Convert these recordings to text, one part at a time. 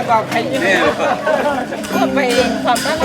vào khay như thế về phẩm đó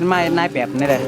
ไม่นายแบบนี่เลย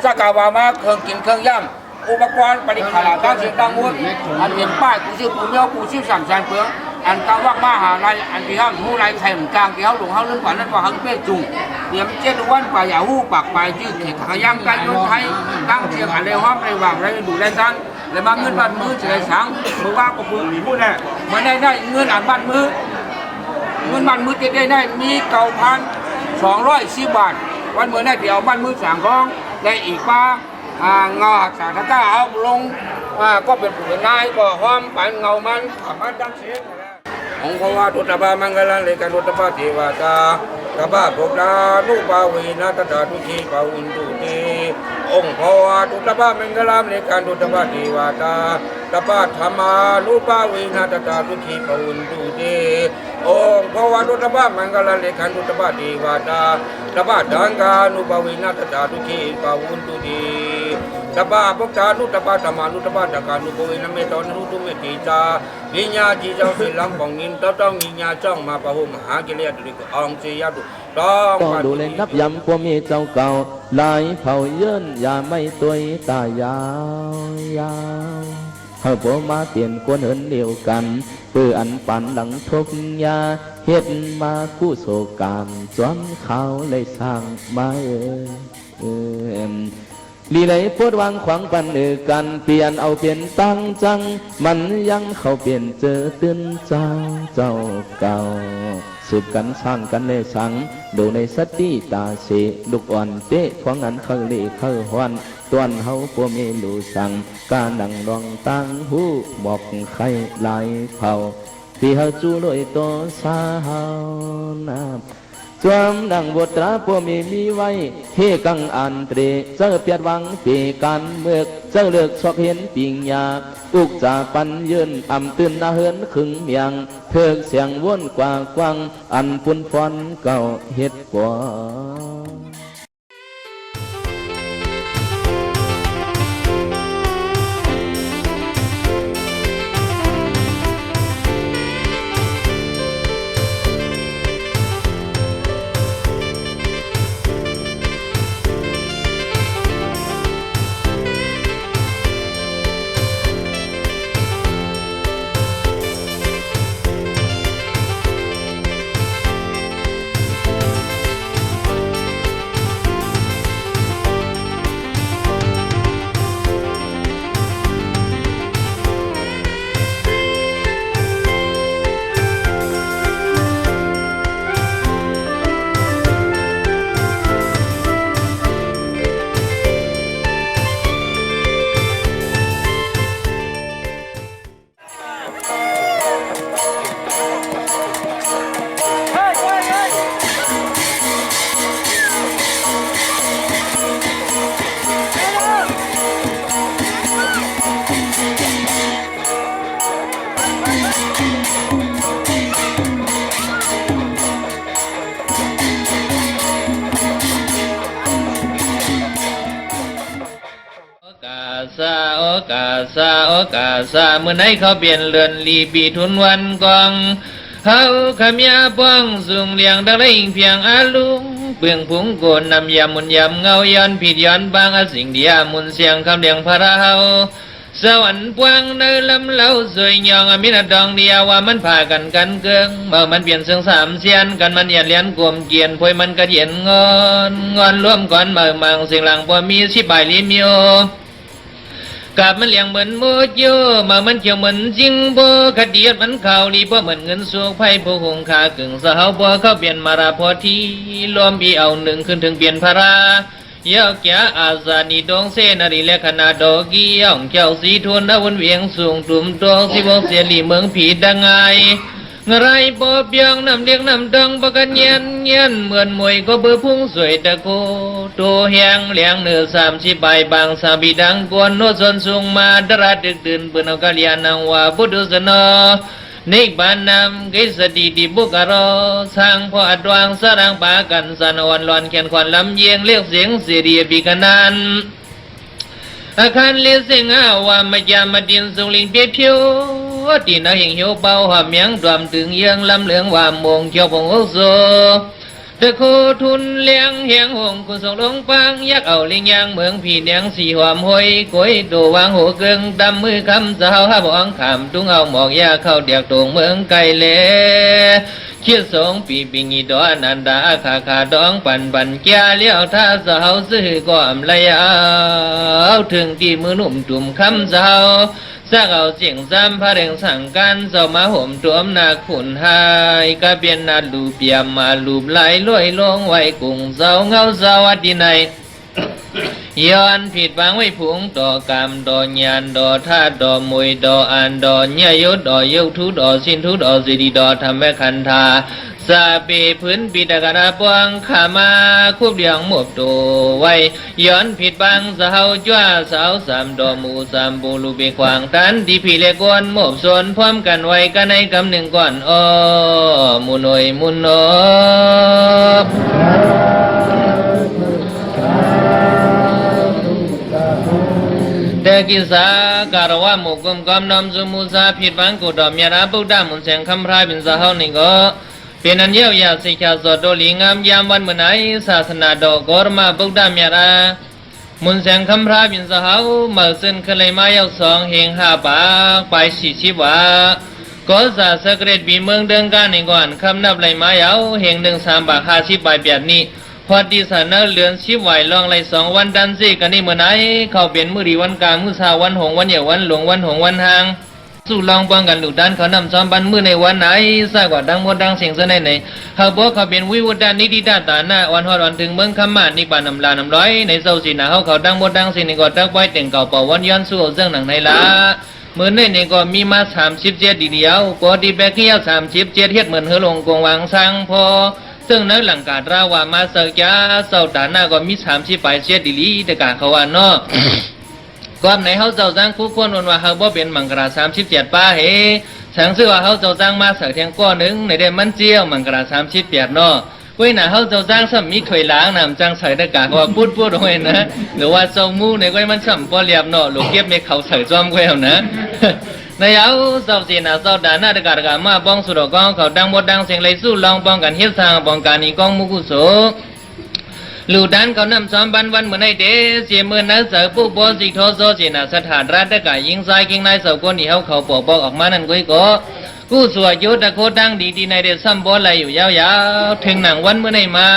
สักกาวามาเครื่องกินเครื่องย่ำอุปกรณ์ปฏิขารตั้งเสียงตั้งมวลอันเป็นป้ายกูชื่อปูเมียวกูชื่อสามชันเปลืองอันกาวักมาหาไรอันที่ห้ามหูไรไข่หมกลางที่เขาหลงเขาเรื่องกว่านั้นว่าเขาเป้จุงเดี๋ยวเจ็ดวันป่าอย่าหูปากไปชื่อเขตขยังการยนไทยตั้งเชียงอะไรห้อมไรวางไรดูไรตั้งเลยมาเงินบ้านมือเฉลยสังเพราะว่าก็พูดพูดแน่มันได้เงินอ่านบ้านมือเงินบ้านมือจะได้มี9,210 บาทวันเมื่อได้เดี๋ยวบ้านมือสั่งร้องได้อีกป้างาสาธก้าเอาลงก็เป็นผู้นายก็ห้อมปันเงามันสามารถดังเสียงองค์พระวาตุตบามังกลังเลกันตุตบาเทวตากบาปุรานุปาวินาตตาตุชีปาวินตุเตองค์พระวาตุตบามังกลังเลกันตุตบาเทวตาก ตปาธรรมานุปาวินาตตาทุขีปวุนตุเตองค์ภวตุตปามังกลเลขันตุตปาเทวตาตปาดังกานุปาวินาตตาทุขีปวุนตุเตตปาปุตตานุตปาธรรมานุตปาตะกานุปวินาเมตอนนุตุเมติจาวิญญาจีเจ้าสิลังปองนินต้องวิญญาจ้องมาปะหุมหากิเลสตุกองเสียตุต้องดูแลนับย้ำความมีเจ้าเก่าหลายเผ่าเยินอย่าไม่ตัวตายายาวเฮาบ่มาเปลี่ยนกวนเหินเดียวกันเพื่ออันปันหลังทุกยาเฮ็ดมาคู่โศการจวนเขาเลยสร้างมาลีไหลพดวางขวางปันกันเปลี่ยนเอาเปลี่ยนตั้งจังมันยังเขาเปลี่ยนเจอตื่นเจ้าเก่าสืบกันสร้างกันเลยสังดูในสติตาเสลูกอ่อนเตะของอันเขาเล่เขาหวนตวนเฮาพวกเมลูสังการดังรองตั้งหูบอกใครหลายเผ่าที่เฮาจูโดยตัวสาหานาจวมดังบทตราพวกมีไว้เฮกังอันเตรเจ้าเปียดวังเปกันเมือกเจ้าเลือกชอกเห็นปิงยาอุกจ่าปันยืนอ่ำตื่นนาเหินขึงเมียงเพิกเสียงว่นกว่ากวังอันปุ่นฟอนเก่าเฮ็ดกว่าโอกาสาเมื่อไหนเขาเปลี่ยนเรือนลีปีทุนวันกองเฮาขมยาป้องสูงเลียงดังไรเพียงอาลุงเปลืองผงโกนนำยำมุนยำเงาย้อนผิดย้อนบางสิ่งเดียมุนเสียงคำเลียงพระเฮาสวรรค์ปวงในลำเล่าสวยยองมินาดองเดียวว่ามันพากันเกิงเมื่อมันเปลี่ยนเสียงสามเสียนกันมันเย็นเลี้ยนกลมเกียนพวยมันกระเย็นงอนร่วมก่อนเมื่อมังเสียงหลังพอมีสิบายลิมิโอกับมันเลี้ยงเหมือนโมดโยมามันเกี่ยวเหมือนจริงบ่คดีมันข่าวดีบ่เหมือนเงินสูงไพ่ผู้คงคาขึงสาวบ่เขาเปลี่ยนมาราพอทีรวมบีเอาหนึ่งขึ้นถึงเปลี่ยนพระเยาแก่อาซานีดงเสนารีและคณะดอกเกี้ยวเจ้าสีทวนวนเวียงสูงตุ่มดองสิบงเสียหลีเมืองผีดังไงไรปอบยังนำเลี้ยงนำดังประกันเย็นเหมือนมวยก็เบื่อพุ่งสวยตะโกตัวแหงเลี้ยงเนื้อ30 ใบบางสาบีดังกวนโนส่วนสูงมาดราดึกดื่นเปืนเอากะเลียนังว่าบุตรสนอนิบานนำกิสดีดีบุกรอสร้างพออัดวางสร้างปากันสนวันลอนแขนขวัญลำเยียงเรียกเสียงเสียดีปีกันนั้นอาคารเลี้ยงเสียงว่ามาจามาดินสูงลิงเปียผิวตีน่าเห็นหิวเบาหามยังดวมถึงยังลำเหลืองว่ามงเขียวพงโอโซตะโคทุนเลี้ยงเฮียงหงกุศลลงปังยักเอาลิงยางเมืองผีเนียงสีหอมหอยกวยโดวางหัวเกิงดำมือคำสาวห้าบ้องขามตุ้งเอาหมอกยาเข้าเดียกตรงเมืองไก่เล่เชี่ยสองปีปิงีดอนันดาขาดองปันแก่เลี้ยวท่าสาวซื้อก็อำลายเอาถึงที่มือหนุ่มตุ่มคำสาวสร้างเอาเสียงซ้ำพระเร่งสั่งกันเจ้ามาห่มตัวอำนาจขุนหายก็เปลี่ยนนาลูเปียมมาลูบไหลลอยลงไว้กุ้งเจ้าเงาสวัสดีในย้อนผิดวางไว้ผงดอกกามดอกยานดอกท่าดอกมวยดอกอันดอกเนื้อยุดดอกยุทุดอกสินทุดอกสิดีดอกทำแม่คันธาส สาเปพื้นปีดกระปวงขามาคูบเดียงหมวกตัวไว้ย้อนผิดบางสาวจ้าสาวสามดอมูสามบูลูเบควางตันที่พี่เล็กกวนหมวกสนพร้อมกันไว้กันในกำหนึ่งก่อนอ้อมุนอยมุนนอแต่กิสาการว่าหมู่กุมกอมนอมสุมุสาผิดวังกุดอมยาราบุดามุนเสียงคำพรายเป็นสาวนี่ก็เป็นอันเยียวยาสิกาสดโดลิงามยามวันเมื่อไหนศาสนาดอกกอรมาบุดามยารามุนเสียงคำพรายเป็นสาวเมื่อซึ่งเคยมาเย้าสองเฮงห้าปากไปสี่ชิบว่าก็ศาสเกรดบีเมืองเดิงการในก่อนคำนับไหลมาเย้าเฮง1 3 บาท50 บาทแบบนี้พอดีสานเลือนชิบไหวลองไหล2 วันดันสิกันนี่เมื่อไหนเขาเปลี่ยนมือดีวันกลางมือสาวันหงวันเหยี่ยววันหลวงวันหงวันหางสู้ลองป้องกันหลุดด้านเขานำซ้อมบันมือในวันไหนสร้างกว่าดังหมดดังเสียงเสนไหนเขาบอกเขาเป็นวิวด้านนิติด้านตาหน้าวันฮอดวันถึงเมืองคำมานิบานน้ำลาน้ำร้อยในเศร้าสีหนาเขาดังหมดดังสิ่งนี้ก็ตักไว้แต่งเก่าเป่าวันย้อนสู้เรื่องหนังในละมือในก็มีมา37ดีเดียวปอดีแบกเกี้ยว37เฮ็ดเหมือนเฮลงกงวางสังพอซึ่งในหลังการราว่ามาเสียจ้าเศร้าตาหน้าก็มี30 ไปเสียดีลีแต่กาเขาว่าเนาะก่อนในเขาเจ้าจ้างคู่ควรว่าเขาบ่เป็นมังกร37ป้าเฮฉันซื้อว่าเขาเจ้าจ้างมาเสียเทียงก้อนหนึ่งในเดือนมันเจียวมังกร38เนาะเว้ยน่ะเขาเจ้าจ้างซ้ำมีถอยล้างน้ำจ้างใส่ตะกาว่าพูดเอาไว้นะหรือว่าเจ้ามูในก้อยมันซ้ำบ่เรียบเนาะลูกเก็บเมฆเขาใส่จ้อมก้อยเอานะในเอาเจ้าสีน่ะเจ้าด่าหน้าตะกามาบ้องสุดกองเขาดังหมดดังเสียงเลยสู้ลองป้องกันเฮ็ดสร้างป้องกันอีกองมุกุโสลูดันเขานำซ้อมบันวันเหมือนไอเดเสียเมื่อนั้นเสือผู้บอสิโทโซเสียนาสถานรัฐได้ก่ายิงซ้ายกิงนายเสือคนที่เขาปอกออกมานั่นก็กู้สวยยุทธโคดังดีในเดซัมบอลอะไรอยู่ยาวๆถึงหนังวันเมื่อไหนมา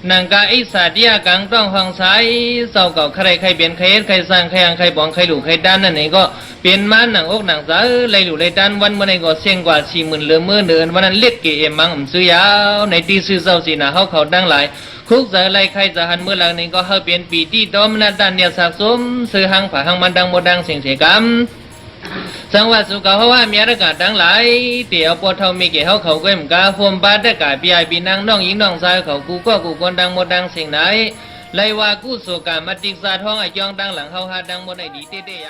หนังกาอิสาเดียกังต้องห้องสายเศร้าเก่าใครเปลี่ยนใครใครสร้างใครอังใครบองใครหลู่ใครด้านนั่นนี่ก็เปลี่ยนมาหนังอกหนังสาเลยหลู่เลยด้านวันเมื่อไหนก็เสี่ยงกว่า40,000เหลือมื่อเดือนวันนั้นเล็กเกเอ็มมังซื้อยาวในที่ซื้อเศร้าสีนาเขาดังหลายคุกเสือไรใครจะหันเมื่อหลังนี้ก็เขาเปลี่ยนปีที่ดอมนาดันเนี่ยสะสมซื้อหังผ่าหังมันดังหมดดังเสียงเสียกรรมสังวัดสุขเขาว่ามีอากาศดังหลายเตี่ยวปวดเท่ามีเกี่ยวเขาเก้มกาฟมบาดได้กาปีไอปีนางน้องหญิงน้องชายเขากูคนดังหมดดังเสียงไหนเลยว่ากู้โศกามาติกซาท้องไอจองดังหลังเขาหาดังหมดไอดีเตี้ย